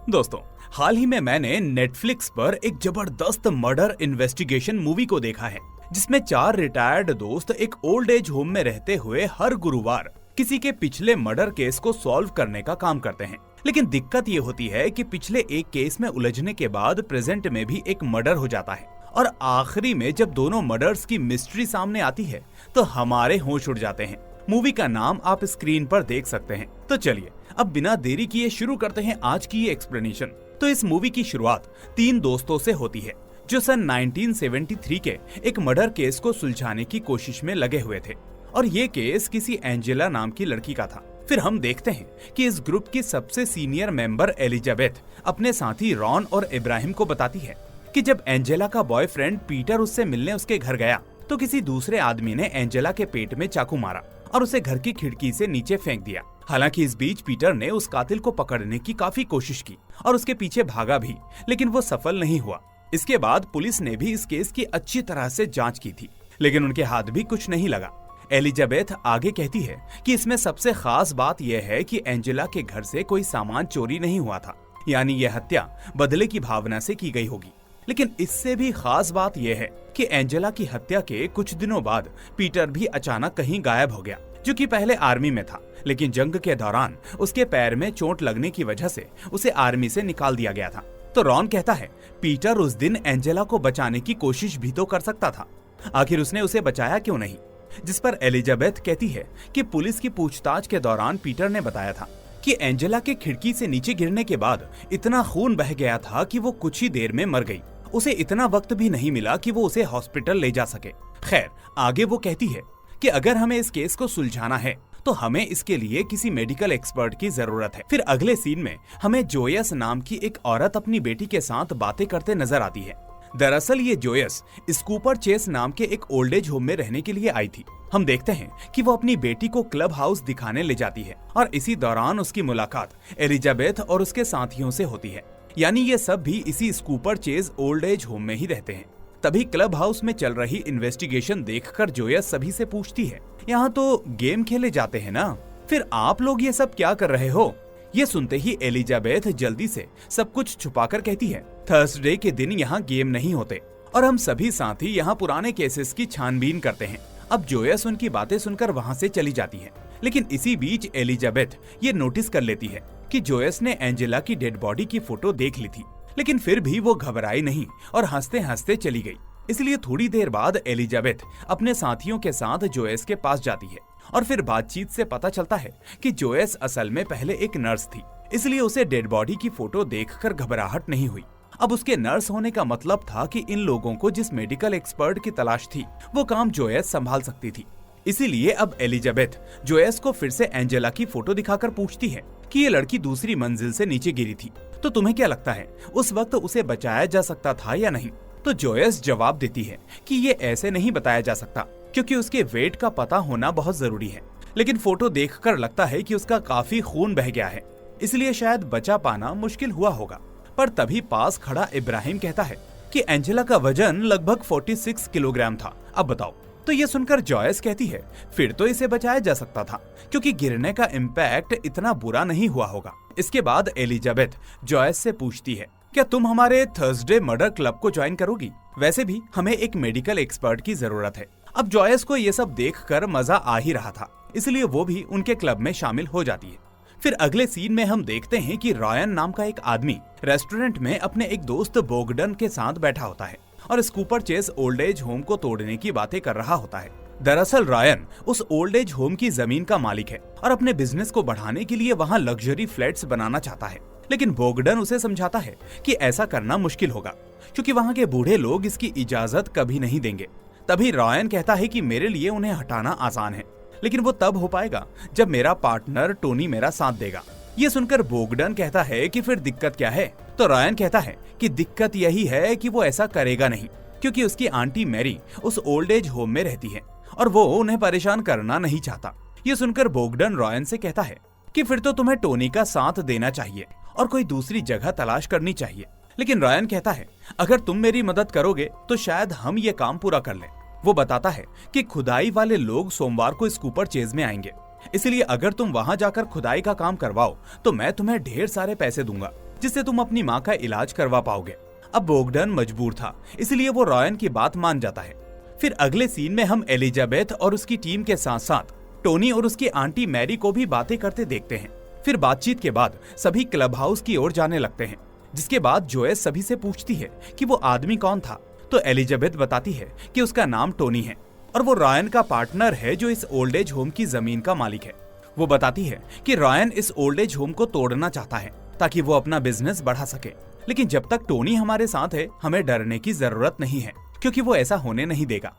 दोस्तों, हाल ही में मैंने नेटफ्लिक्स पर एक जबरदस्त मर्डर इन्वेस्टिगेशन मूवी को देखा है, जिसमें 4 रिटायर्ड दोस्त एक ओल्ड एज होम में रहते हुए हर गुरुवार किसी के पिछले मर्डर केस को सॉल्व करने का काम करते हैं। लेकिन दिक्कत ये होती है कि पिछले एक केस में उलझने के बाद प्रेजेंट में भी एक मर्डर हो जाता है और आखिरी में जब दोनों मर्डर्स की मिस्ट्री सामने आती है तो हमारे होश उड़ जाते हैं। मूवी का नाम आप स्क्रीन पर देख सकते हैं। तो चलिए अब बिना देरी किए शुरू करते हैं आज की ये एक्सप्लेनेशन। तो इस मूवी की शुरुआत 3 दोस्तों से होती है जो सन 1973 के एक मर्डर केस को सुलझाने की कोशिश में लगे हुए थे और ये केस किसी एंजेला नाम की लड़की का था। फिर हम देखते हैं कि इस ग्रुप की सबसे सीनियर मेंबर एलिजाबेथ अपने साथी रॉन और इब्राहिम को बताती है कि जब एंजेला का बॉयफ्रेंड पीटर उससे मिलने उसके घर गया तो किसी दूसरे आदमी ने एंजेला के पेट में चाकू मारा और उसे घर की खिड़की से नीचे फेंक दिया। हालांकि इस बीच पीटर ने उस कातिल को पकड़ने की काफी कोशिश की और उसके पीछे भागा भी, लेकिन वो सफल नहीं हुआ। इसके बाद पुलिस ने भी इस केस की अच्छी तरह से जांच की थी, लेकिन उनके हाथ भी कुछ नहीं लगा। एलिजाबेथ आगे कहती है कि इसमें सबसे खास बात यह है कि एंजेला के घर से कोई सामान चोरी नहीं हुआ था, यानी यह हत्या बदले की भावना से की गई होगी। लेकिन इससे भी खास बात यह है कि एंजेला की हत्या के कुछ दिनों बाद पीटर भी अचानक कहीं गायब हो गया, जो कि पहले आर्मी में था, लेकिन जंग के दौरान उसके पैर में चोट लगने की वजह से उसे आर्मी से निकाल दिया गया था। तो रॉन कहता है पीटर उस दिन एंजेला को बचाने की कोशिश भी तो कर सकता था, आखिर उसने उसे बचाया क्यों नहीं? जिस पर एलिजाबेथ कहती है कि पुलिस की पूछताछ के दौरान पीटर ने बताया था कि एंजेला के खिड़की से नीचे गिरने के बाद इतना खून बह गया था कि वो कुछ ही देर में मर गई। उसे इतना वक्त भी नहीं मिला कि वो उसे हॉस्पिटल ले जा सके। खैर, आगे वो कहती है कि अगर हमें इस केस को सुलझाना है तो हमें इसके लिए किसी मेडिकल एक्सपर्ट की जरूरत है। फिर अगले सीन में हमें जोयस नाम की एक औरत अपनी बेटी के साथ बातें करते नजर आती है। दरअसल ये जोयस स्कूपर चेस नाम के एक ओल्ड एज होम में रहने के लिए आई थी। हम देखते हैं कि वो अपनी बेटी को क्लब हाउस दिखाने ले जाती है और इसी दौरान उसकी मुलाकात एलिजाबेथ और उसके साथियों से होती है, यानी ये सब भी इसी Scooper Chase old age home में ही रहते हैं। तभी क्लब हाउस में चल रही इन्वेस्टिगेशन देखकर जोयस सभी से पूछती है, यहाँ तो गेम खेले जाते हैं ना, फिर आप लोग ये सब क्या कर रहे हो? ये सुनते ही एलिजाबेथ जल्दी से सब कुछ छुपाकर कहती है, थर्सडे के दिन यहाँ गेम नहीं होते और हम सभी साथी यहाँ पुराने केसेस की छानबीन करते हैं। अब जोयस उनकी बातें सुनकर वहाँ से चली जाती है, लेकिन इसी बीच एलिजाबेथ ये नोटिस कर लेती है कि जोयस ने एंजेला की डेड बॉडी की फोटो देख ली थी, लेकिन फिर भी वो घबराई नहीं और हंसते हंसते चली गई। इसलिए थोड़ी देर बाद एलिजाबेथ अपने साथियों के साथ जोयस के पास जाती है और फिर बातचीत से पता चलता है कि जोयस असल में पहले एक नर्स थी, इसलिए उसे डेड बॉडी की फोटो देखकर घबराहट नहीं हुई। अब उसके नर्स होने का मतलब था कि इन लोगों को जिस मेडिकल एक्सपर्ट की तलाश थी वो काम जोयस संभाल सकती थी। इसीलिए अब एलिजाबेथ जोयस को फिर से एंजेला की फोटो दिखाकर पूछती है कि ये लड़की दूसरी मंजिल से नीचे गिरी थी, तो तुम्हें क्या लगता है उस वक्त उसे बचाया जा सकता था या नहीं? तो जोयस जवाब देती है कि ये ऐसे नहीं बताया जा सकता, क्योंकि उसके वेट का पता होना बहुत जरूरी है, लेकिन फोटो देखकर लगता है कि उसका काफी खून बह गया है, इसलिए शायद बचा पाना मुश्किल हुआ होगा। पर तभी पास खड़ा इब्राहिम कहता है कि एंजेला का वजन लगभग 46 किलोग्राम था, अब बताओ। तो ये सुनकर जोयस कहती है फिर तो इसे बचाया जा सकता था, क्योंकि गिरने का इम्पैक्ट इतना बुरा नहीं हुआ होगा। इसके बाद एलिजाबेथ जोयस से पूछती है, क्या तुम हमारे थर्सडे मर्डर क्लब को ज्वाइन करोगी? वैसे भी हमें एक मेडिकल एक्सपर्ट की जरूरत है। अब जोयस को ये सब देखकर मजा आ ही रहा था, इसलिए वो भी उनके क्लब में शामिल हो जाती है। फिर अगले सीन में हम देखते हैं कि रॉयन नाम का एक आदमी रेस्टोरेंट में अपने एक दोस्त बोगडन के साथ बैठा होता है और Scooper Chase old age home को तोड़ने की बातें कर रहा होता है। दरअसल रॉयन उस ओल्ड एज होम की जमीन का मालिक है और अपने बिजनेस को बढ़ाने के लिए वहाँ लग्जरी फ्लैट्स बनाना चाहता है, लेकिन बोगडन उसे समझाता है कि ऐसा करना मुश्किल होगा, क्योंकि वहाँ के बूढ़े लोग इसकी इजाजत कभी नहीं देंगे। तभी रॉयन कहता है कि मेरे लिए उन्हें हटाना आसान है, लेकिन वो तब हो पाएगा जब मेरा पार्टनर टोनी मेरा साथ देगा। ये सुनकर बोगडन कहता है कि फिर दिक्कत क्या है? तो रॉयन कहता है कि दिक्कत यही है कि वो ऐसा करेगा नहीं, क्योंकि उसकी आंटी मैरी उस ओल्ड एज होम में रहती है और वो उन्हें परेशान करना नहीं चाहता। ये सुनकर बोगडन रॉयन से कहता है कि फिर तो तुम्हें टोनी का साथ देना चाहिए और कोई दूसरी जगह तलाश करनी चाहिए। लेकिन रॉयन कहता है अगर तुम मेरी मदद करोगे तो शायद हम ये काम पूरा कर लें। वो बताता है कि खुदाई वाले लोग सोमवार को स्कूपर चेज में आएंगे, इसलिए अगर तुम वहां जाकर खुदाई का काम करवाओ तो मैं तुम्हें ढेर सारे पैसे दूंगा, जिससे तुम अपनी माँ का इलाज करवा पाओगे। अब बोगडन मजबूर था, इसलिए वो रॉयन की बात मान जाता है। फिर अगले सीन में हम एलिजाबेथ और उसकी टीम के साथ साथ टोनी और उसकी आंटी मैरी को भी बातें करते देखते हैं। फिर बातचीत के बाद सभी क्लब हाउस की ओर जाने लगते हैं, जिसके बाद जोयस सभी से पूछती है कि वो आदमी कौन था। तो एलिजाबेथ बताती है कि उसका नाम टोनी है और वो रॉयन का पार्टनर है जो इस ओल्ड एज होम की जमीन का मालिक है। वो बताती है कि रॉयन इस ओल्ड एज होम को तोड़ना चाहता है ताकि वो अपना बिजनेस बढ़ा सके, लेकिन जब तक टोनी हमारे साथ है हमें डरने की जरूरत नहीं है, क्योंकि वो ऐसा होने नहीं देगा।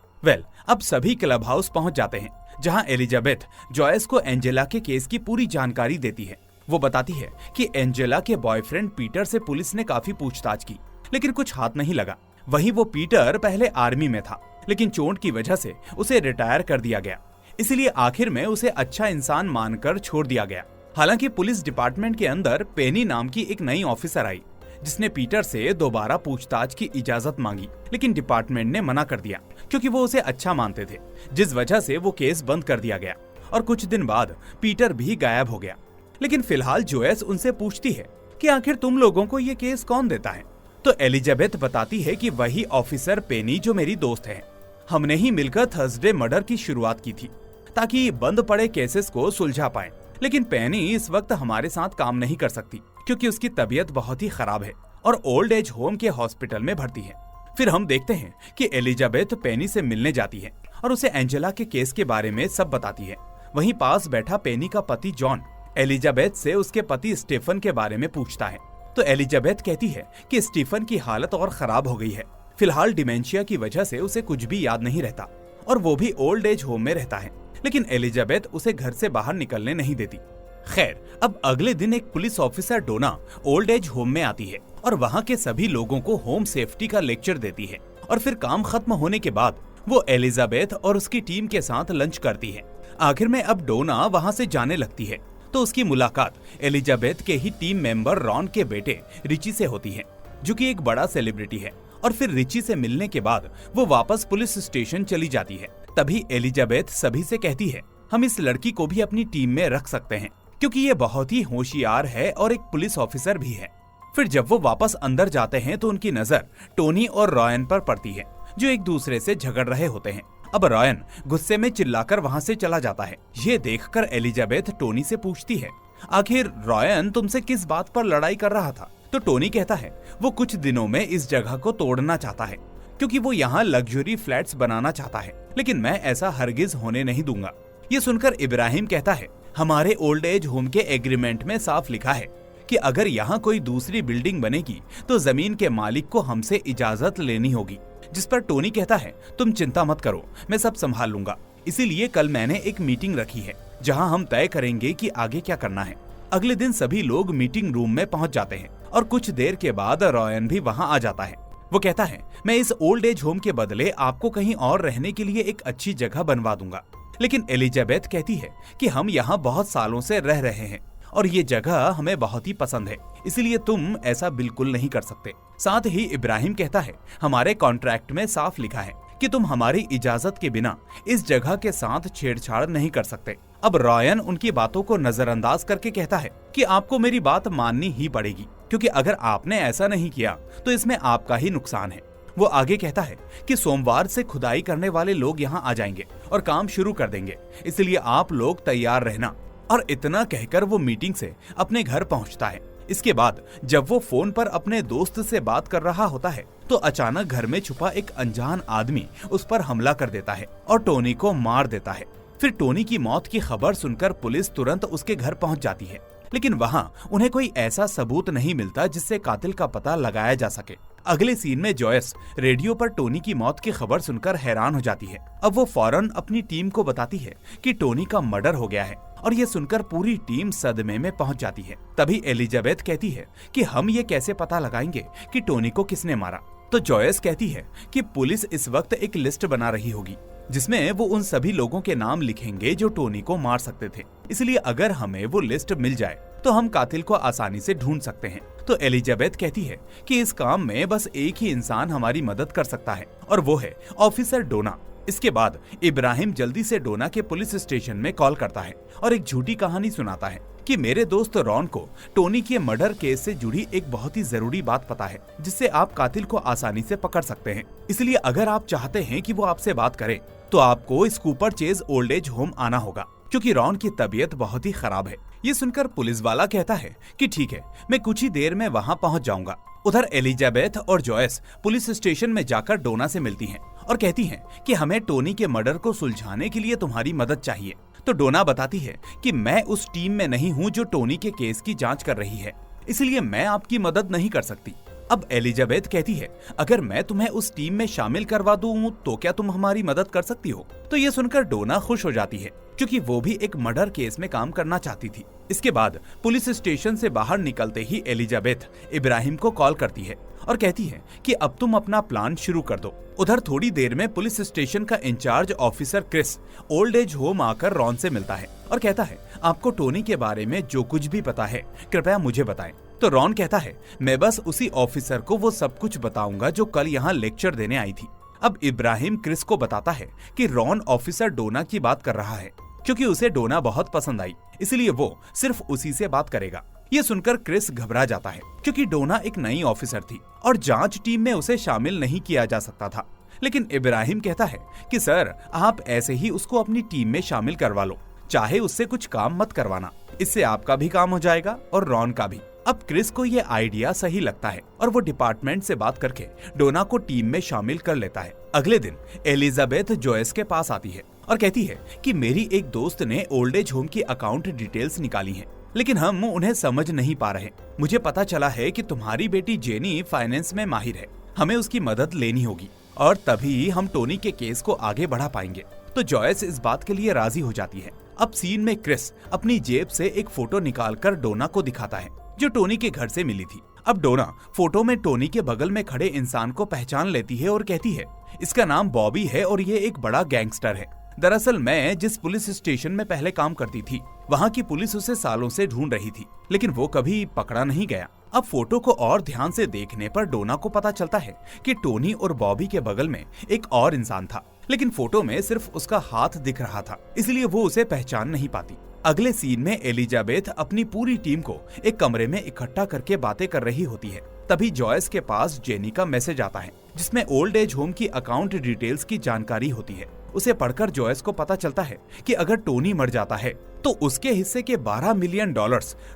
अब सभी क्लब हाउस पहुंच जाते हैं, जहां एलिजाबेथ जॉयस को एंजेला के केस की पूरी जानकारी देती है। वो बताती है कि एंजेला के बॉयफ्रेंड पीटर से पुलिस ने काफी पूछताछ की, लेकिन कुछ हाथ नहीं लगा। वहीं वो पीटर पहले आर्मी में था, लेकिन चोट की वजह से उसे रिटायर कर दिया गया, इसलिए आखिर में उसे अच्छा इंसान मानकर छोड़ दिया गया। हालांकि पुलिस डिपार्टमेंट के अंदर पेनी नाम की एक नई ऑफिसर आई, जिसने पीटर से दोबारा पूछताछ की इजाजत मांगी, लेकिन डिपार्टमेंट ने मना कर दिया क्योंकि वो उसे अच्छा मानते थे, जिस वजह से वो केस बंद कर दिया गया और कुछ दिन बाद पीटर भी गायब हो गया। लेकिन फिलहाल जोयस उनसे पूछती है कि आखिर तुम लोगों को ये केस कौन देता है। तो एलिजाबेथ बताती है कि वही ऑफिसर पेनी जो मेरी दोस्त है। हमने ही मिलकर थर्सडे मर्डर की शुरुआत की थी ताकि बंद पड़े केसेस को सुलझा पाएं। लेकिन पेनी इस वक्त हमारे साथ काम नहीं कर सकती क्योंकि उसकी तबीयत बहुत ही खराब है और ओल्ड एज होम के हॉस्पिटल में भर्ती है। फिर हम देखते हैं कि एलिजाबेथ पेनी से मिलने जाती है और उसे एंजेला के केस के बारे में सब बताती है। वहीं पास बैठा पेनी का पति जॉन एलिजाबेथ से उसके पति स्टीफन के बारे में पूछता है। तो एलिजाबेथ कहती है कि स्टीफन की हालत और खराब हो गई है। फिलहाल डिमेंशिया की वजह से उसे कुछ भी याद नहीं रहता और वो भी ओल्ड एज होम में रहता है, लेकिन एलिजाबेथ उसे घर से बाहर निकलने नहीं देती। खैर, अब अगले दिन एक पुलिस ऑफिसर डोना ओल्ड एज होम में आती है और वहाँ के सभी लोगों को होम सेफ्टी का लेक्चर देती है। और फिर काम खत्म होने के बाद वो एलिजाबेथ और उसकी टीम के साथ लंच करती है। आखिर में अब डोना वहाँ से जाने लगती है तो उसकी मुलाकात एलिजाबेथ के ही टीम मेंबर रॉन के बेटे रिची से होती है, जो कि एक बड़ा सेलिब्रिटी है। और फिर रिची से मिलने के बाद वो वापस पुलिस स्टेशन चली जाती है। तभी एलिजाबेथ सभी से कहती है, हम इस लड़की को भी अपनी टीम में रख सकते हैं क्योंकि ये बहुत ही होशियार है और एक पुलिस ऑफिसर भी है। फिर जब वो वापस अंदर जाते हैं तो उनकी नजर टोनी और रॉयन पर पड़ती है, जो एक दूसरे से झगड़ रहे होते हैं। अब रॉयन गुस्से में चिल्लाकर वहाँ से चला जाता है। ये देखकर एलिजाबेथ टोनी से पूछती है, आखिर रॉयन तुमसे किस बात पर लड़ाई कर रहा था। तो टोनी कहता है वो कुछ दिनों में इस जगह को तोड़ना चाहता है क्योंकि वो यहाँ लग्जरी फ्लैट्स बनाना चाहता है, लेकिन मैं ऐसा हरगिज होने नहीं दूंगा। ये सुनकर इब्राहिम कहता है, हमारे ओल्ड एज होम के एग्रीमेंट में साफ लिखा है कि अगर यहाँ कोई दूसरी बिल्डिंग बनेगी तो जमीन के मालिक को हमसे इजाजत लेनी होगी। जिस पर टोनी कहता है, तुम चिंता मत करो, मैं सब संभाल लूंगा। इसीलिए कल मैंने एक मीटिंग रखी है जहां हम तय करेंगे कि आगे क्या करना है। अगले दिन सभी लोग मीटिंग रूम में पहुंच जाते हैं और कुछ देर के बाद रॉयन भी वहां आ जाता है। वो कहता है, मैं इस ओल्ड एज होम के बदले आपको कहीं और रहने के लिए एक अच्छी जगह बनवा दूंगा। लेकिन एलिजाबेथ कहती है कि हम यहाँ बहुत सालों से रह रहे हैं और ये जगह हमें बहुत ही पसंद है, इसलिए तुम ऐसा बिल्कुल नहीं कर सकते। साथ ही इब्राहिम कहता है, हमारे कॉन्ट्रैक्ट में साफ लिखा है कि तुम हमारी इजाजत के बिना इस जगह के साथ छेड़छाड़ नहीं कर सकते। अब रॉयन उनकी बातों को नजरअंदाज करके कहता है कि आपको मेरी बात माननी ही पड़ेगी, क्योंकि अगर आपने ऐसा नहीं किया तो इसमें आपका ही नुकसान है। वो आगे कहता है कि सोमवार से खुदाई करने वाले लोग यहाँ आ जाएंगे और काम शुरू कर देंगे, इसलिए आप लोग तैयार रहना। और इतना कहकर वो मीटिंग से अपने घर पहुंचता है। इसके बाद जब वो फोन पर अपने दोस्त से बात कर रहा होता है तो अचानक घर में छुपा एक अनजान आदमी उस पर हमला कर देता है और टोनी को मार देता है। फिर टोनी की मौत की खबर सुनकर पुलिस तुरंत उसके घर पहुंच जाती है, लेकिन वहाँ उन्हें कोई ऐसा सबूत नहीं मिलता जिससे कातिल का पता लगाया जा सके। अगले सीन में जॉयस रेडियो पर टोनी की मौत की खबर सुनकर हैरान हो जाती है। अब वो फौरन अपनी टीम को बताती है कि टोनी का मर्डर हो गया है और ये सुनकर पूरी टीम सदमे में पहुंच जाती है। तभी एलिजाबेथ कहती है कि हम ये कैसे पता लगाएंगे कि टोनी को किसने मारा। तो जॉयस कहती है कि पुलिस इस वक्त एक लिस्ट बना रही होगी जिसमें वो उन सभी लोगों के नाम लिखेंगे जो टोनी को मार सकते थे, इसलिए अगर हमें वो लिस्ट मिल जाए तो हम कातिल को आसानी से ढूंढ सकते हैं। तो एलिजाबेथ कहती है कि इस काम में बस एक ही इंसान हमारी मदद कर सकता है और वो है ऑफिसर डोना। इसके बाद इब्राहिम जल्दी से डोना के पुलिस स्टेशन में कॉल करता है और एक झूठी कहानी सुनाता है कि मेरे दोस्त रॉन को टोनी के मर्डर केस से जुड़ी एक बहुत ही जरूरी बात पता है, जिससे आप कातिल को आसानी से पकड़ सकते हैं। इसलिए अगर आप चाहते हैं कि वो आपसे बात करे तो आपको scooper chase old age home आना होगा, क्योंकि रॉन की तबीयत बहुत ही खराब है। ये सुनकर पुलिस वाला कहता है कि ठीक है, मैं कुछ ही देर में वहाँ पहुँच जाऊंगा। उधर एलिजाबेथ और जॉयस पुलिस स्टेशन में जाकर डोना से मिलती हैं और कहती हैं कि हमें टोनी के मर्डर को सुलझाने के लिए तुम्हारी मदद चाहिए। तो डोना बताती है कि मैं उस टीम में नहीं हूँ जो टोनी के केस की जांच कर रही है, इसलिए मैं आपकी मदद नहीं कर सकती। अब एलिजाबेथ कहती है, अगर मैं तुम्हें उस टीम में शामिल करवा दूं तो क्या तुम हमारी मदद कर सकती हो? तो ये सुनकर डोना खुश हो जाती है, क्योंकि वो भी एक मर्डर केस में काम करना चाहती थी। इसके बाद पुलिस स्टेशन से बाहर निकलते ही एलिजाबेथ इब्राहिम को कॉल करती है और कहती है कि अब तुम अपना प्लान शुरू कर दो। उधर थोड़ी देर में पुलिस स्टेशन का incharge officer Chris old age home आकर रॉन से मिलता है और कहता है, आपको टोनी के बारे में जो कुछ भी पता है कृपया मुझे बताएं। तो रॉन कहता है, मैं बस उसी ऑफिसर को वो सब कुछ बताऊंगा जो कल यहाँ लेक्चर देने आई थी। अब इब्राहिम क्रिस को बताता है कि रॉन ऑफिसर डोना की बात कर रहा है, क्योंकि उसे डोना बहुत पसंद आई, इसलिए वो सिर्फ उसी से बात करेगा। ये सुनकर क्रिस घबरा जाता है, क्योंकि डोना एक नई ऑफिसर थी और जांच टीम में उसे शामिल नहीं किया जा सकता था। लेकिन इब्राहिम कहता है कि सर, आप ऐसे ही उसको अपनी टीम में शामिल करवा लो, चाहे उससे कुछ काम मत करवाना, इससे आपका भी काम हो जाएगा और रॉन का भी। अब क्रिस को ये आइडिया सही लगता है और वो डिपार्टमेंट से बात करके डोना को टीम में शामिल कर लेता है। अगले दिन एलिजाबेथ जॉयस के पास आती है और कहती है कि मेरी एक दोस्त ने ओल्ड एज होम की अकाउंट डिटेल्स निकाली हैं, लेकिन हम उन्हें समझ नहीं पा रहे। मुझे पता चला है कि तुम्हारी बेटी जेनी फाइनेंस में माहिर है, हमें उसकी मदद लेनी होगी और तभी हम टोनी के केस को आगे बढ़ा पाएंगे। तो जॉयस इस बात के लिए राजी हो जाती है। अब सीन में क्रिस अपनी जेब से एक फोटो निकालकर डोना को दिखाता है, जो टोनी के घर से मिली थी। अब डोना फोटो में टोनी के बगल में खड़े इंसान को पहचान लेती है और कहती है, इसका नाम बॉबी है और ये एक बड़ा गैंगस्टर है। दरअसल मैं जिस पुलिस स्टेशन में पहले काम करती थी, वहाँ की पुलिस उसे सालों से ढूंढ रही थी, लेकिन वो कभी पकड़ा नहीं गया। अब फोटो को और ध्यान से देखने पर डोना को पता चलता है कि टोनी और बॉबी के बगल में एक और इंसान था, लेकिन फोटो में सिर्फ उसका हाथ दिख रहा था, इसलिए वो उसे पहचान नहीं पाती। अगले सीन में एलिजाबेथ अपनी पूरी टीम को एक कमरे में इकट्ठा करके बातें कर रही होती है। तभी जॉयस के पास जेनी का मैसेज आता है, जिसमें ओल्ड एज होम की अकाउंट डिटेल्स की जानकारी होती है। उसे पढ़कर जॉयस को पता चलता है कि अगर टोनी मर जाता है तो उसके हिस्से के $12 मिलियन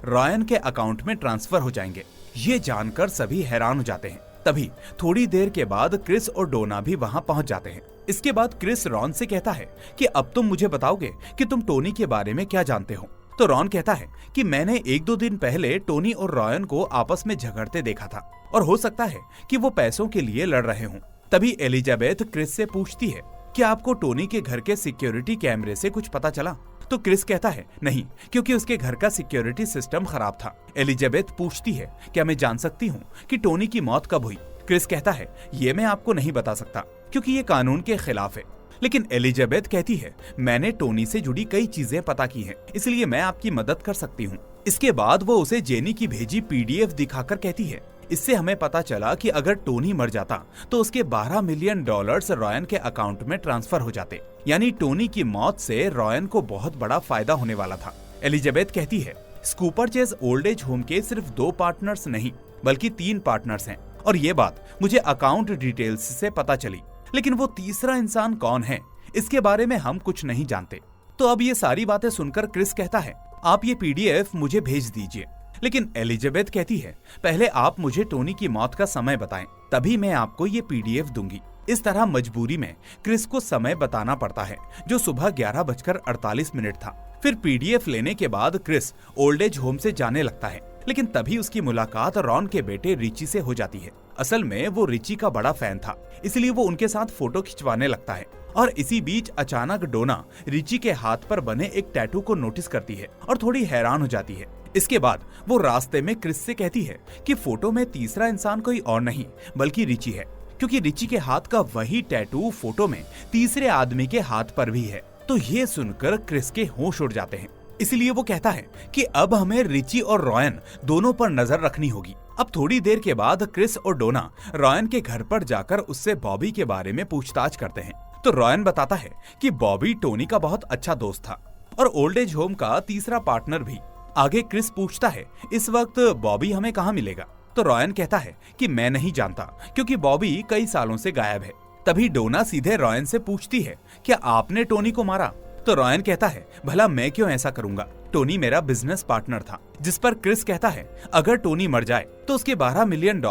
रॉयन के अकाउंट में ट्रांसफर हो जाएंगे। ये जानकर सभी हैरान हो जाते हैं। तभी थोड़ी देर के बाद क्रिस और डोना भी वहाँ पहुँच जाते हैं। इसके बाद क्रिस रॉन से कहता है कि अब तुम मुझे बताओगे कि तुम टोनी के बारे में क्या जानते हो। तो रॉन कहता है कि मैंने 1-2 दिन पहले टोनी और रॉयन को आपस में झगड़ते देखा था और हो सकता है कि वो पैसों के लिए लड़ रहे हों। तभी एलिजाबेथ क्रिस से पूछती है कि आपको टोनी के घर के सिक्योरिटी कैमरे से कुछ पता चला? तो क्रिस कहता है नहीं, क्योंकि उसके घर का सिक्योरिटी सिस्टम खराब था। एलिजाबेथ पूछती है, क्या मैं जान सकती हूँ कि टोनी की मौत कब हुई? क्रिस कहता है, ये मैं आपको नहीं बता सकता, क्योंकि ये कानून के खिलाफ है। लेकिन एलिजाबेथ कहती है, मैंने टोनी से जुड़ी कई चीजें पता की हैं, इसलिए मैं आपकी मदद कर सकती हूँ। इसके बाद वो उसे जेनी की भेजी PDF दिखाकर कहती है, इससे हमें पता चला कि अगर टोनी मर जाता तो उसके $12 मिलियन रॉयन के अकाउंट में ट्रांसफर हो जाते, यानी टोनी की मौत से रॉयन को बहुत बड़ा फायदा होने वाला था। एलिजाबेथ कहती है, scooper chase old age home के सिर्फ 2 पार्टनर्स नहीं बल्कि 3 पार्टनर्स हैं, और ये बात मुझे अकाउंट डिटेल्स से पता चली, लेकिन वो तीसरा इंसान कौन है इसके बारे में हम कुछ नहीं जानते। तो अब ये सारी बातें सुनकर क्रिस कहता है, आप ये PDF मुझे भेज दीजिए। लेकिन एलिजाबेथ कहती है, पहले आप मुझे टोनी की मौत का समय बताएं, तभी मैं आपको ये PDF दूंगी। इस तरह मजबूरी में क्रिस को समय बताना पड़ता है, जो सुबह 11:48 था। फिर PDF लेने के बाद क्रिस ओल्ड एज होम से जाने लगता है, लेकिन तभी उसकी मुलाकात रॉन के बेटे रिची से हो जाती है। असल में वो रिची का बड़ा फैन था, इसलिए वो उनके साथ फोटो खिंचवाने लगता है। और इसी बीच अचानक डोना रिची के हाथ पर बने एक टैटू को नोटिस करती है और थोड़ी हैरान हो जाती है। इसके बाद वो रास्ते में क्रिस से कहती है कि फोटो में तीसरा इंसान कोई और नहीं बल्कि रिची है, क्योंकि रिची के हाथ का वही टैटू फोटो में तीसरे आदमी के हाथ पर भी है। तो ये सुनकर क्रिस के होश उड़ जाते हैं, इसलिए वो कहता है कि अब हमें रिची और रॉयन दोनों पर नजर रखनी होगी। अब थोड़ी देर के बाद क्रिस और डोना रॉयन के घर पर जाकर उससे बॉबी के बारे में पूछताछ करते हैं। तो रॉयन बताता है कि बॉबी टोनी का बहुत अच्छा दोस्त था और ओल्ड एज होम का तीसरा पार्टनर भी। आगे क्रिस पूछता है, इस वक्त बॉबी हमें कहाँ मिलेगा? तो रॉयन कहता है कि मैं नहीं जानता, क्योंकि बॉबी कई सालों से गायब है। तभी डोना सीधे रॉयन से पूछती है, क्या आपने टोनी को मारा? तो रॉयन कहता है, भला मैं क्यों ऐसा करूंगा? टोनी मेरा बिजनेस पार्टनर था। जिस पर क्रिस कहता है, अगर टोनी मर जाए तो उसके $12 मिलियन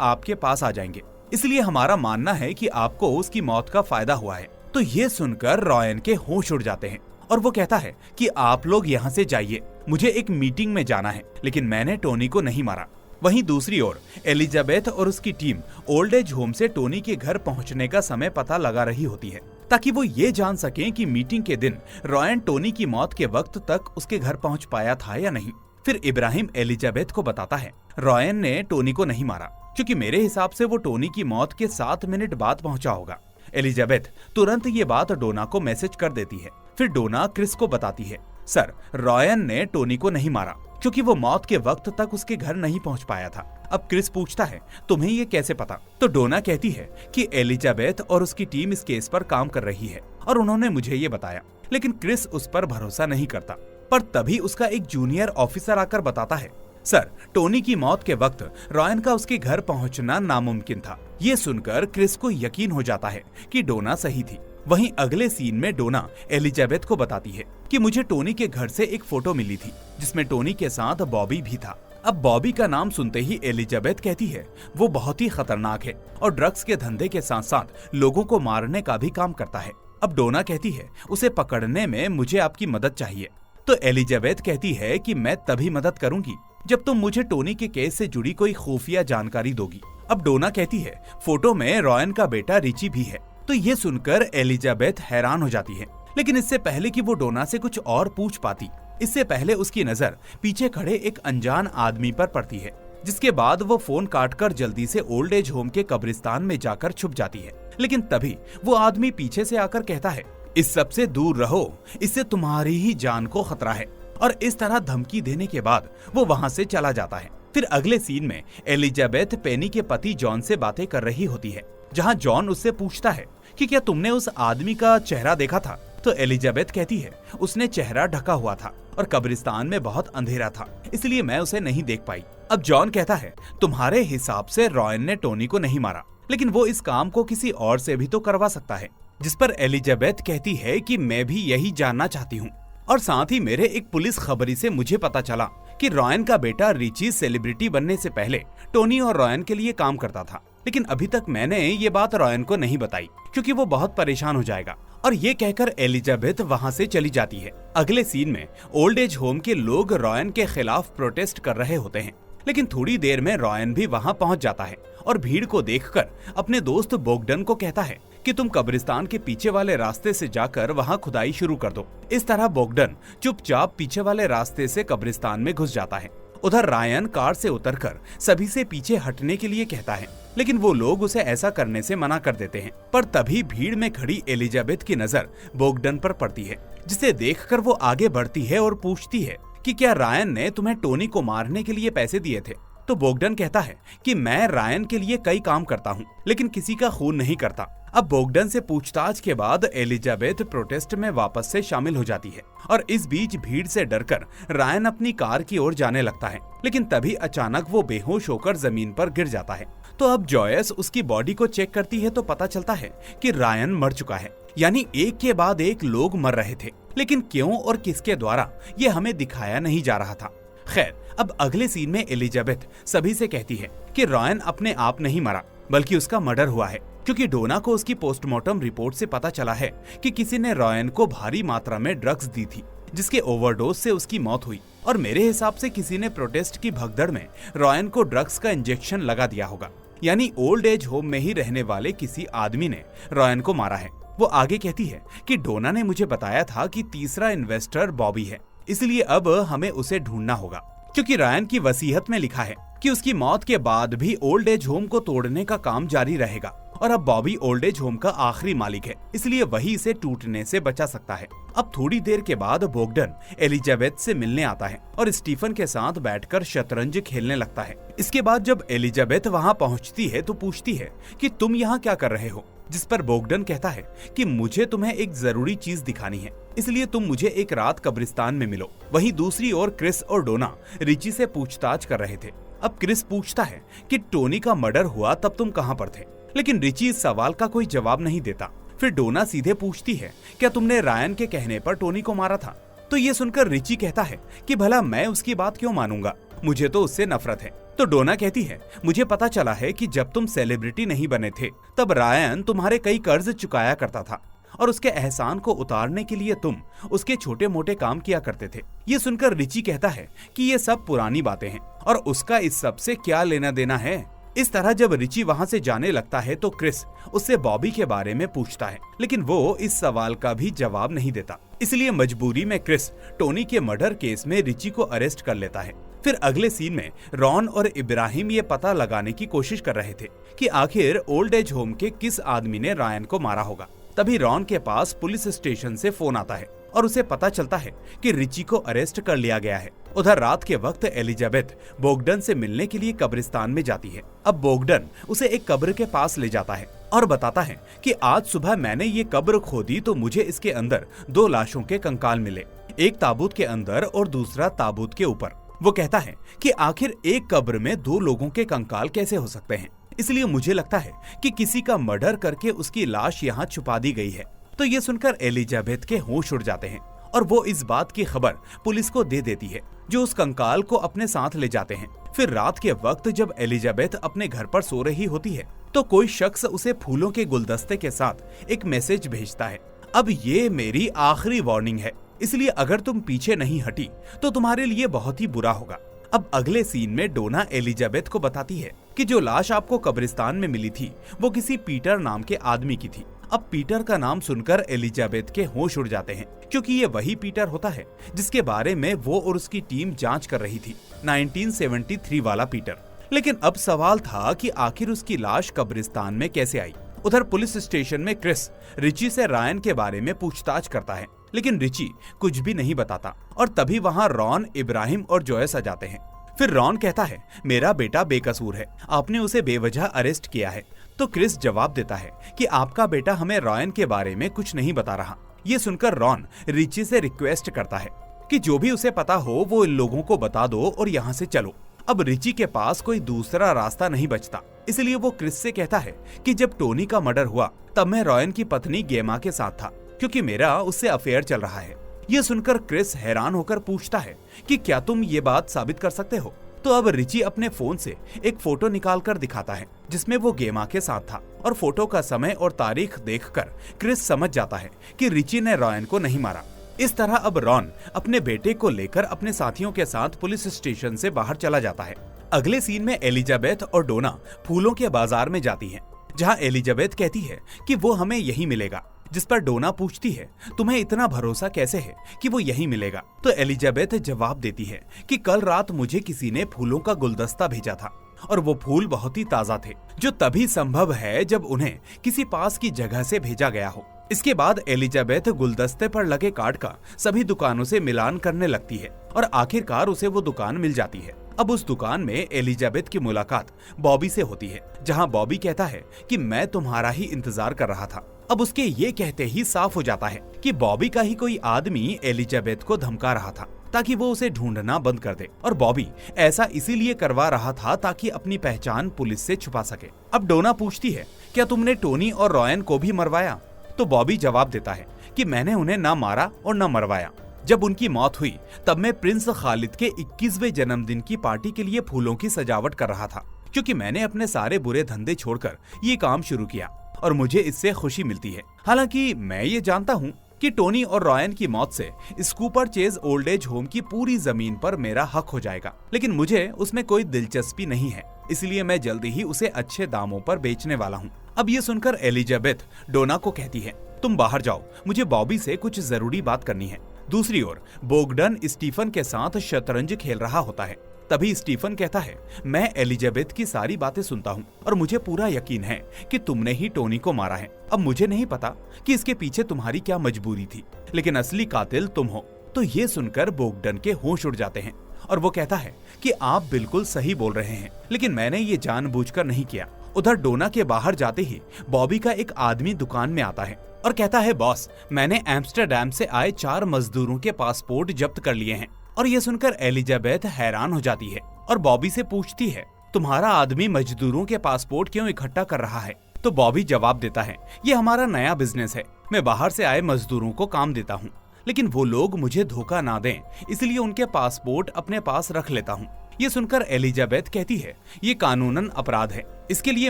आपके पास आ जाएंगे, इसलिए हमारा मानना है कि आपको उसकी मौत का फायदा हुआ है। तो ये सुनकर रॉयन के होश उड़ जाते हैं और वो कहता है कि आप लोग यहाँ से जाइए, मुझे एक मीटिंग में जाना है, लेकिन मैंने टोनी को नहीं मारा। वहीं दूसरी ओर एलिजाबेथ और उसकी टीम ओल्ड एज होम से टोनी के घर पहुंचने का समय पता लगा रही होती है, ताकि वो ये जान सकें कि मीटिंग के दिन रॉयन टोनी की मौत के वक्त तक उसके घर पहुंच पाया था या नहीं। फिर इब्राहिम एलिजाबेथ को बताता है, रॉयन ने टोनी को नहीं मारा, क्योंकि मेरे हिसाब से वो टोनी की मौत के 7 मिनट बाद पहुंचा होगा। एलिजाबेथ तुरंत ये बात डोना को मैसेज कर देती है। फिर डोना क्रिस को बताती है, सर, रॉयन ने टोनी को नहीं मारा, क्योंकि वो मौत के वक्त तक उसके घर नहीं पहुंच पाया था। अब क्रिस पूछता है, तुम्हें ये कैसे पता? तो डोना कहती है कि एलिजाबेथ और उसकी टीम इस केस पर काम कर रही है और उन्होंने मुझे ये बताया। लेकिन क्रिस उस पर भरोसा नहीं करता। पर तभी उसका एक जूनियर ऑफिसर आकर बताता है, सर, टोनी की मौत के वक्त रॉयन का उसके घर पहुंचना नामुमकिन था। ये सुनकर क्रिस को यकीन हो जाता है कि डोना सही थी। वहीं अगले सीन में डोना एलिजाबेथ को बताती है कि मुझे टोनी के घर से एक फोटो मिली थी, जिसमें टोनी के साथ बॉबी भी था। अब बॉबी का नाम सुनते ही एलिजाबेथ कहती है, वो बहुत ही खतरनाक है और ड्रग्स के धंधे के साथ साथ लोगों को मारने का भी काम करता है। अब डोना कहती है, उसे पकड़ने में मुझे आपकी मदद चाहिए। तो एलिजाबेथ कहती है कि मैं तभी मदद करूंगी जब तुम मुझे टोनी के केस से जुड़ी कोई खुफिया जानकारी दोगी। अब डोना कहती है, फोटो में रॉयन का बेटा रिची भी है। तो ये सुनकर एलिजाबेथ हैरान हो जाती है, लेकिन इससे पहले कि वो डोना से कुछ और पूछ पाती, इससे पहले उसकी नजर पीछे खड़े एक अनजान आदमी पर पड़ती है, जिसके बाद वो फोन काटकर जल्दी से ओल्ड एज होम के कब्रिस्तान में जाकर छुप जाती है। लेकिन तभी वो आदमी पीछे से आकर कहता है, इस सब से दूर रहो, इससे तुम्हारी ही जान को खतरा है। और इस तरह धमकी देने के बाद वो वहाँ से चला जाता है। फिर अगले सीन में एलिजाबेथ पेनी के पति जॉन से बातें कर रही होती है, जहाँ जॉन उससे पूछता है कि क्या तुमने उस आदमी का चेहरा देखा था? तो एलिजाबेथ कहती है, उसने चेहरा ढका हुआ था और कब्रिस्तान में बहुत अंधेरा था, इसलिए मैं उसे नहीं देख पाई। अब जॉन कहता है, तुम्हारे हिसाब से रॉयन ने टोनी को नहीं मारा, लेकिन वो इस काम को किसी और से भी तो करवा सकता है। जिस पर एलिजाबेथ कहती है कि मैं भी यही जानना चाहती हूँ, और साथ ही मेरे एक पुलिस खबरी से मुझे पता चला कि रॉयन का बेटा रिची सेलिब्रिटी बनने से पहले टोनी और रॉयन के लिए काम करता था। लेकिन अभी तक मैंने ये बात रॉयन को नहीं बताई, क्योंकि वो बहुत परेशान हो जाएगा। और ये कहकर एलिजाबेथ वहाँ से चली जाती है। अगले सीन में ओल्ड एज होम के लोग रॉयन के खिलाफ प्रोटेस्ट कर रहे होते हैं, लेकिन थोड़ी देर में रॉयन भी वहाँ पहुँच जाता है और भीड़ को देखकर अपने दोस्त बोगडन को कहता है कि तुम कब्रिस्तान के पीछे वाले रास्ते से जाकर वहाँ खुदाई शुरू कर दो। इस तरह बोगडन चुपचाप पीछे वाले रास्ते से कब्रिस्तान में घुस जाता है। उधर रायन कार से उतरकर सभी से पीछे हटने के लिए कहता है, लेकिन वो लोग उसे ऐसा करने से मना कर देते हैं। पर तभी भीड़ में खड़ी एलिजाबेथ की नजर बोगडन पर पड़ती है, जिसे देखकर वो आगे बढ़ती है और पूछती है कि क्या रायन ने तुम्हें टोनी को मारने के लिए पैसे दिए थे? तो बोगडन कहता है कि मैं रायन के लिए कई काम करता हूँ, लेकिन किसी का खून नहीं करता। अब बोगडन से पूछताछ के बाद एलिजाबेथ प्रोटेस्ट में वापस से शामिल हो जाती है और इस बीच भीड़ से डरकर रायन अपनी कार की ओर जाने लगता है, लेकिन तभी अचानक वो बेहोश होकर जमीन पर गिर जाता है। तो अब जॉयस उसकी बॉडी को चेक करती है तो पता चलता है कि रायन मर चुका है, यानी एक के बाद एक लोग मर रहे थे, लेकिन क्यों और किसके द्वारा ये हमें दिखाया नहीं जा रहा था। खैर, अब अगले सीन में एलिजाबेथ सभी से कहती है कि रॉयन अपने आप नहीं मरा, बल्कि उसका मर्डर हुआ है, क्योंकि डोना को उसकी पोस्टमार्टम रिपोर्ट से पता चला है कि किसी ने रॉयन को भारी मात्रा में ड्रग्स दी थी, जिसके ओवरडोज से उसकी मौत हुई। और मेरे हिसाब से किसी ने प्रोटेस्ट की भगदड़ में रॉयन को ड्रग्स का इंजेक्शन लगा दिया होगा, यानी ओल्ड एज होम में ही रहने वाले किसी आदमी ने रॉयन को मारा है। वो आगे कहती है कि डोना ने मुझे बताया था कि तीसरा इन्वेस्टर बॉबी है, इसलिए अब हमें उसे ढूंढना होगा, क्योंकि रायन की वसीयत में लिखा है कि उसकी मौत के बाद भी ओल्ड एज होम को तोड़ने का काम जारी रहेगा, और अब बॉबी ओल्ड एज होम का आखिरी मालिक है, इसलिए वही इसे टूटने से बचा सकता है। अब थोड़ी देर के बाद बोगडन एलिजाबेथ से मिलने आता है और स्टीफन के साथ बैठकर शतरंज खेलने लगता है। इसके बाद जब एलिजाबेथ वहाँ पहुँचती है तो पूछती है कि तुम यहाँ क्या कर रहे हो? जिस पर बोगडन कहता है कि मुझे तुम्हें एक जरूरी चीज दिखानी है, इसलिए तुम मुझे एक रात कब्रिस्तान में मिलो। वहीं दूसरी ओर क्रिस और डोना रिची से पूछताछ कर रहे थे। अब क्रिस पूछता है कि टोनी का मर्डर हुआ तब तुम कहां पर थे, लेकिन रिची इस सवाल का कोई जवाब नहीं देता। फिर डोना सीधे पूछती है, क्या तुमने रायन के कहने पर टोनी को मारा था? तो ये सुनकर रिची कहता है कि भला मैं उसकी बात क्यों मानूंगा, मुझे तो उससे नफरत है। तो डोना कहती है, मुझे पता चला है कि जब तुम सेलिब्रिटी नहीं बने थे तब रायन तुम्हारे कई कर्ज चुकाया करता था और उसके एहसान को उतारने के लिए तुम उसके छोटे मोटे काम किया करते थे। ये सुनकर रिची कहता है कि ये सब पुरानी बातें हैं और उसका इस सब से क्या लेना देना है। इस तरह जब रिची वहाँ से जाने लगता है तो क्रिस उससे बॉबी के बारे में पूछता है, लेकिन वो इस सवाल का भी जवाब नहीं देता। इसलिए मजबूरी में क्रिस टोनी के मर्डर केस में रिची को अरेस्ट कर लेता है। फिर अगले सीन में रॉन और इब्राहिम ये पता लगाने की कोशिश कर रहे थे कि आखिर ओल्ड एज होम के किस आदमी ने रायन को मारा होगा। तभी रॉन के पास पुलिस स्टेशन से फोन आता है और उसे पता चलता है कि रिची को अरेस्ट कर लिया गया है। उधर रात के वक्त एलिजाबेथ बोगडन से मिलने के लिए कब्रिस्तान में जाती है। अब बोगडन उसे एक कब्र के पास ले जाता है और बताता है कि आज सुबह मैंने ये कब्र खोदी तो मुझे इसके अंदर 2 लाशों के कंकाल मिले, एक ताबूत के अंदर और दूसरा ताबूत के ऊपर। वो कहता है कि आखिर एक कब्र में 2 लोगों के कंकाल कैसे हो सकते हैं, इसलिए मुझे लगता है कि किसी का मर्डर करके उसकी लाश यहाँ छुपा दी गई है। तो ये सुनकर एलिजाबेथ के होश उड़ जाते हैं और वो इस बात की खबर पुलिस को दे देती है, जो उस कंकाल को अपने साथ ले जाते हैं। फिर रात के वक्त जब एलिजाबेथ अपने घर पर सो रही होती है तो कोई शख्स उसे फूलों के गुलदस्ते के साथ एक मैसेज भेजता है, अब ये मेरी आखिरी वार्निंग है, इसलिए अगर तुम पीछे नहीं हटी तो तुम्हारे लिए बहुत ही बुरा होगा। अब अगले सीन में डोना एलिजाबेथ को बताती है कि जो लाश आपको कब्रिस्तान में मिली थी वो किसी पीटर नाम के आदमी की थी। अब पीटर का नाम सुनकर एलिजाबेथ के होश उड़ जाते हैं, क्योंकि ये वही पीटर होता है जिसके बारे में वो और उसकी टीम जांच कर रही थी, 1973 वाला पीटर। लेकिन अब सवाल था कि आखिर उसकी लाश कब्रिस्तान में कैसे आई। उधर पुलिस स्टेशन में क्रिस रिची से रायन के बारे में पूछताछ करता है, लेकिन रिची कुछ भी नहीं बताता और तभी वहाँ रॉन, इब्राहिम और जोयस आ जाते हैं। फिर रॉन कहता है, मेरा बेटा बेकसूर है, आपने उसे बेवजह अरेस्ट किया है। तो क्रिस जवाब देता है कि आपका बेटा हमें रायन के बारे में कुछ नहीं बता रहा। ये सुनकर रॉन रिची से रिक्वेस्ट करता है कि जो भी उसे पता हो वो इन लोगों को बता दो और यहाँ से चलो। अब रिची के पास कोई दूसरा रास्ता नहीं बचता, इसलिए वो क्रिस से कहता है कि जब टोनी का मर्डर हुआ तब मैं रायन की पत्नी गेमा के साथ था, क्योंकि मेरा उससे अफेयर चल रहा है। ये सुनकर क्रिस हैरान होकर पूछता है कि क्या तुम ये बात साबित कर सकते हो? तो अब रिची अपने फोन से एक फोटो निकालकर दिखाता है जिसमें वो गेमा के साथ था, और फोटो का समय और तारीख देखकर क्रिस समझ जाता है कि रिची ने रायन को नहीं मारा। इस तरह अब रॉन अपने बेटे को लेकर अपने साथियों के साथ पुलिस स्टेशन से बाहर चला जाता है। अगले सीन में एलिजाबेथ और डोना फूलों के बाजार में जाती हैं, जहां एलिजाबेथ कहती है कि वो हमें यहीं मिलेगा, जिस पर डोना पूछती है, तुम्हें इतना भरोसा कैसे है कि वो यहीं मिलेगा? तो एलिजाबेथ जवाब देती है कि कल रात मुझे किसी ने फूलों का गुलदस्ता भेजा था और वो फूल बहुत ही ताजा थे, जो तभी संभव है जब उन्हें किसी पास की जगह से भेजा गया हो। इसके बाद एलिजाबेथ गुलदस्ते पर लगे कार्ड का सभी दुकानों से मिलान करने लगती है और आखिरकार उसे वो दुकान मिल जाती है। अब उस दुकान में एलिजाबेथ की मुलाकात बॉबी से होती है, जहां बॉबी कहता है कि मैं तुम्हारा ही इंतजार कर रहा था। अब उसके ये कहते ही साफ हो जाता है कि बॉबी का ही कोई आदमी एलिजाबेथ को धमका रहा था ताकि वो उसे ढूंढना बंद कर दे, और बॉबी ऐसा इसीलिए करवा रहा था ताकि अपनी पहचान पुलिस से छुपा सके। अब डोना पूछती है, क्या तुमने टोनी और रॉयन को भी मरवाया? तो बॉबी जवाब देता है कि मैंने उन्हें ना मारा और न मरवाया। जब उनकी मौत हुई तब मैं प्रिंस खालिद के 21वें जन्मदिन की पार्टी के लिए फूलों की सजावट कर रहा था, क्योंकि मैंने अपने सारे बुरे धंधे छोड़कर ये काम शुरू किया और मुझे इससे खुशी मिलती है। हालांकि मैं ये जानता हूँ कि टोनी और रॉयन की मौत से scooper chase old age home की पूरी जमीन पर मेरा हक हो जाएगा, लेकिन मुझे उसमें कोई दिलचस्पी नहीं है, इसलिए मैं जल्दी ही उसे अच्छे दामों पर बेचने वाला हूँ। अब ये सुनकर एलिजाबेथ डोना को कहती है, तुम बाहर जाओ, मुझे बॉबी से कुछ जरूरी बात करनी है। दूसरी ओर बोगडन स्टीफन के साथ शतरंज खेल रहा होता है। तभी स्टीफन कहता है, मैं एलिजाबेथ की सारी बातें सुनता हूँ और मुझे पूरा यकीन है कि तुमने ही टोनी को मारा है। अब मुझे नहीं पता कि इसके पीछे तुम्हारी क्या मजबूरी थी, लेकिन असली कातिल तुम हो। तो ये सुनकर बोगडन के होश उड़ जाते हैं और वो कहता है कि आप बिल्कुल सही बोल रहे हैं, लेकिन मैंने ये जानबूझकर नहीं किया। उधर डोना के बाहर जाते ही बॉबी का एक आदमी दुकान में आता है और कहता है, बॉस, मैंने एम्स्टरडैम से आए 4 मजदूरों के पासपोर्ट जब्त कर लिए हैं। और ये सुनकर एलिजाबेथ हैरान हो जाती है और बॉबी से पूछती है, तुम्हारा आदमी मजदूरों के पासपोर्ट क्यों इकट्ठा कर रहा है? तो बॉबी जवाब देता है, ये हमारा नया बिजनेस है, मैं बाहर से आए मजदूरों को काम देता हूँ, लेकिन वो लोग मुझे धोखा ना दें, इसलिए उनके पासपोर्ट अपने पास रख लेता हूँ। ये सुनकर एलिजाबेथ कहती है, ये कानूनन अपराध है, इसके लिए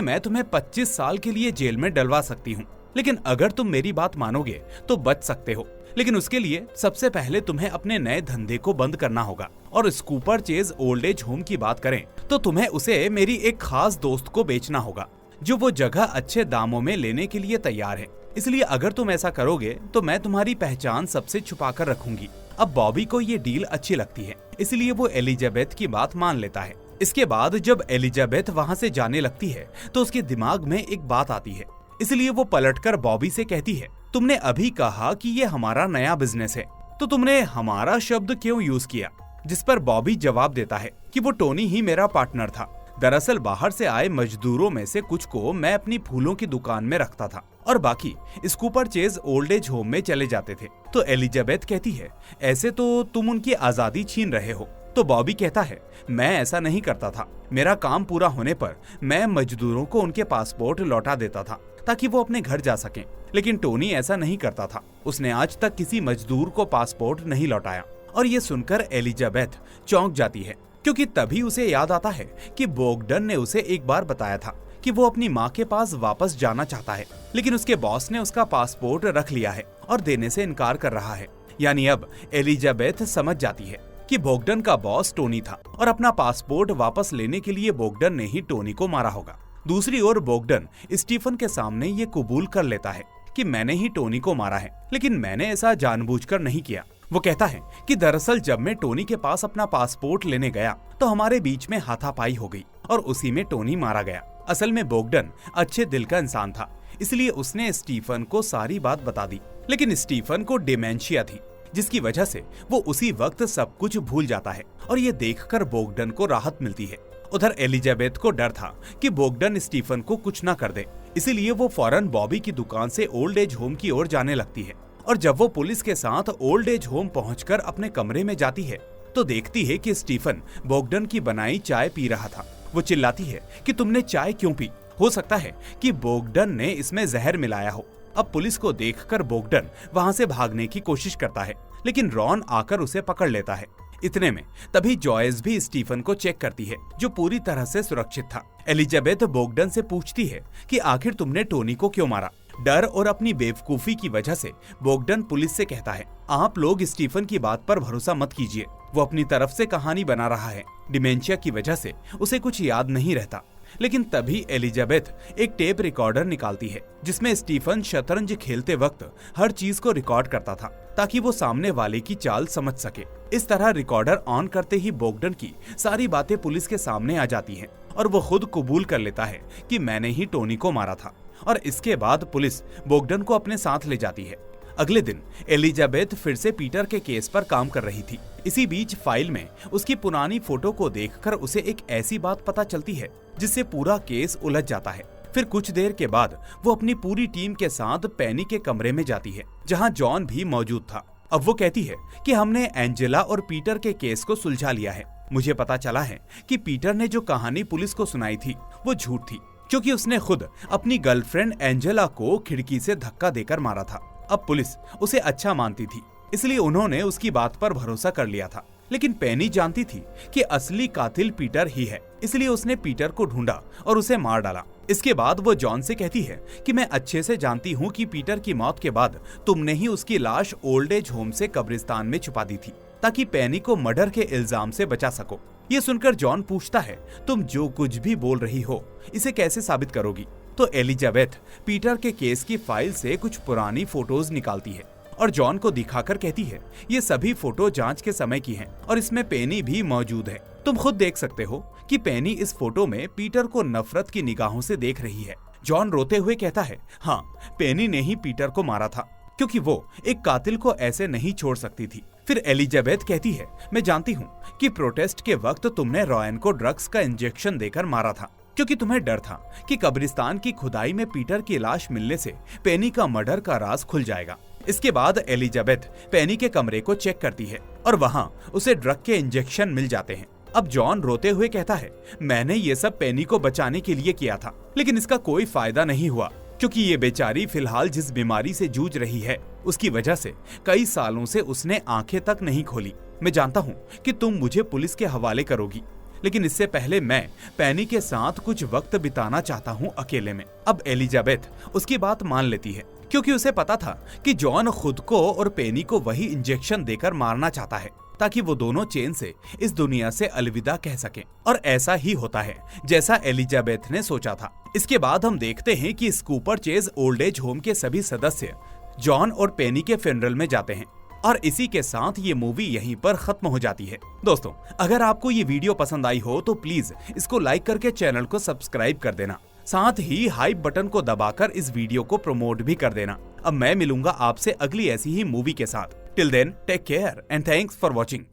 मैं तुम्हें 25 साल के लिए जेल में डलवा सकती हूँ, लेकिन अगर तुम मेरी बात मानोगे तो बच सकते हो। लेकिन उसके लिए सबसे पहले तुम्हें अपने नए धंधे को बंद करना होगा। और scooper chase old age home की बात करें तो तुम्हें उसे मेरी एक खास दोस्त को बेचना होगा, जो वो जगह अच्छे दामों में लेने के लिए तैयार है। इसलिए अगर तुम ऐसा करोगे तो मैं तुम्हारी पहचान सबसे छुपा कर रखूंगी। अब बॉबी को ये डील अच्छी लगती है, इसलिए वो एलिजाबेथ की बात मान लेता है। इसके बाद जब एलिजाबेथ वहाँ से जाने लगती है तो उसके दिमाग में एक बात आती है, इसलिए वो पलटकर बॉबी से कहती है, तुमने अभी कहा कि ये हमारा नया बिजनेस है, तो तुमने हमारा शब्द क्यों यूज किया? जिस पर बॉबी जवाब देता है कि वो टोनी ही मेरा पार्टनर था। दरअसल बाहर से आए मजदूरों में से कुछ को मैं अपनी फूलों की दुकान में रखता था और बाकी scooper chase old age home में चले जाते थे। तो एलिजाबेथ कहती है, ऐसे तो तुम उनकी आजादी छीन रहे हो। तो बॉबी कहता है, मैं ऐसा नहीं करता था, मेरा काम पूरा होने पर मैं मजदूरों को उनके पासपोर्ट लौटा देता था ताकि वो अपने घर जा सकें। लेकिन टोनी ऐसा नहीं करता था, उसने आज तक किसी मजदूर को पासपोर्ट नहीं लौटाया। और ये सुनकर एलिजाबेथ चौंक जाती है, क्योंकि तभी उसे याद आता है कि बोगडन ने उसे एक बार बताया था कि वो अपनी माँ के पास वापस जाना चाहता है, लेकिन उसके बॉस ने उसका पासपोर्ट रख लिया है और देने से इनकार कर रहा है। यानी अब एलिजाबेथ समझ जाती है कि बोगडन का बॉस टोनी था और अपना पासपोर्ट वापस लेने के लिए बोगडन ने ही टोनी को मारा होगा। दूसरी ओर बोगडन स्टीफन के सामने ये कबूल कर लेता है कि मैंने ही टोनी को मारा है, लेकिन मैंने ऐसा जानबूझकर नहीं किया। वो कहता है कि दरअसल जब मैं टोनी के पास अपना पासपोर्ट लेने गया तो हमारे बीच में हाथापाई हो गई और उसी में टोनी मारा गया। असल में बोगडन अच्छे दिल का इंसान था, इसलिए उसने स्टीफन को सारी बात बता दी। लेकिन स्टीफन को डिमेंशिया थी, जिसकी वजह से वो उसी वक्त सब कुछ भूल जाता है और ये देखकर बोगडन को राहत मिलती है। उधर एलिजाबेथ को डर था कि बोगडन स्टीफन को कुछ ना कर दे, इसीलिए वो फौरन बॉबी की दुकान से ओल्ड एज होम की ओर जाने लगती है। और जब वो पुलिस के साथ ओल्ड एज होम पहुंचकर अपने कमरे में जाती है तो देखती है कि स्टीफन बोगडन की बनाई चाय पी रहा था। वो चिल्लाती है कि तुमने चाय क्यों पी? हो सकता है कि बोगडन ने इसमें जहर मिलाया हो। अब पुलिस को देखकर बोगडन वहां से भागने की कोशिश करता है, लेकिन रॉन आकर उसे पकड़ लेता है। इतने में तभी जॉयस भी स्टीफन को चेक करती है, जो पूरी तरह से सुरक्षित था। एलिजाबेथ बोगडन से पूछती है कि आखिर तुमने टोनी को क्यों मारा? डर और अपनी बेवकूफी की वजह से बोगडन पुलिस से कहता है, आप लोग स्टीफन की बात पर भरोसा मत कीजिए, वो अपनी तरफ से कहानी बना रहा है। डिमेंशिया की वजह से उसे कुछ याद नहीं रहता। लेकिन तभी एलिजाबेथ एक टेप रिकॉर्डर निकालती है, जिसमें स्टीफन शतरंज खेलते वक्त हर चीज को रिकॉर्ड करता था ताकि वो सामने वाले की चाल समझ सके। इस तरह रिकॉर्डर ऑन करते ही बोगडन की सारी बातें पुलिस के सामने आ जाती हैं और वो खुद कबूल कर लेता है कि मैंने ही टोनी को मारा था। और इसके बाद पुलिस बोगडन को अपने साथ ले जाती है। अगले दिन एलिजाबेथ फिर से पीटर के केस पर काम कर रही थी। इसी बीच फाइल में उसकी पुरानी फोटो को देखकर उसे एक ऐसी बात पता चलती है जिससे पूरा केस उलझ जाता है। फिर कुछ देर के बाद वो अपनी पूरी टीम के साथ पेनी के कमरे में जाती है, जहां जॉन भी मौजूद था। अब वो कहती है कि हमने एंजेला और पीटर के केस को सुलझा लिया है। मुझे पता चला है कि पीटर ने जो कहानी पुलिस को सुनाई थी वो झूठ थी, क्योंकि उसने खुद अपनी गर्लफ्रेंड एंजेला को खिड़की से धक्का देकर मारा था। अब पुलिस उसे अच्छा मानती थी, इसलिए उन्होंने उसकी बात पर भरोसा कर लिया था। लेकिन पेनी जानती थी कि असली कातिल पीटर ही है, इसलिए उसने पीटर को ढूंढा और उसे मार डाला। इसके बाद वो जॉन से कहती है कि मैं अच्छे से जानती हूँ कि पीटर की मौत के बाद तुमने ही उसकी लाश ओल्ड एज होम से कब्रिस्तान में छुपा दी थी, ताकि पेनी को मर्डर के इल्जाम से बचा सको। ये सुनकर जॉन पूछता है, तुम जो कुछ भी बोल रही हो इसे कैसे साबित करोगी? तो एलिजाबेथ पीटर के केस की फाइल से कुछ पुरानी फोटोज निकालती है और जॉन को दिखाकर कहती है, ये सभी फोटो जांच के समय की हैं और इसमें पेनी भी मौजूद है। तुम खुद देख सकते हो कि पेनी इस फोटो में पीटर को नफरत की निगाहों से देख रही है। जॉन रोते हुए कहता है, हाँ, पेनी ने ही पीटर को मारा था, क्योंकि वो एक कातिल को ऐसे नहीं छोड़ सकती थी। फिर एलिजाबेथ कहती है, मैं जानती हूँ कि प्रोटेस्ट के वक्त तुमने रॉयन को ड्रग्स का इंजेक्शन देकर मारा था, क्योंकि तुम्हें डर था कि कब्रिस्तान की खुदाई में पीटर की लाश मिलने से पेनी का मर्डर का राज खुल जाएगा। इसके बाद एलिजाबेथ पेनी के कमरे को चेक करती है और वहां उसे ड्रग के इंजेक्शन मिल जाते हैं। अब जॉन रोते हुए कहता है, मैंने ये सब पेनी को बचाने के लिए किया था, लेकिन इसका कोई फायदा नहीं हुआ, क्योंकि ये बेचारी फिलहाल जिस बीमारी से जूझ रही है उसकी वजह से कई सालों से उसने आंखें तक नहीं खोली। मैं जानता हूँ कि तुम मुझे पुलिस के हवाले करोगी, लेकिन इससे पहले मैं पेनी के साथ कुछ वक्त बिताना चाहता हूँ अकेले में। अब एलिजाबेथ उसकी बात मान लेती है, क्योंकि उसे पता था कि जॉन खुद को और पेनी को वही इंजेक्शन देकर मारना चाहता है, ताकि वो दोनों चैन से इस दुनिया से अलविदा कह सकें। और ऐसा ही होता है जैसा एलिजाबेथ ने सोचा था। इसके बाद हम देखते हैं कि scooper chase old age home के सभी सदस्य जॉन और पेनी के फ्यूनरल में जाते हैं, और इसी के साथ ये मूवी यहीं पर खत्म हो जाती है। दोस्तों, अगर आपको ये वीडियो पसंद आई हो तो प्लीज इसको लाइक करके चैनल को सब्सक्राइब कर देना, साथ ही हाइप बटन को दबाकर इस वीडियो को प्रमोट भी कर देना। अब मैं मिलूंगा आपसे अगली ऐसी ही मूवी के साथ। Till then, take care and thanks for watching.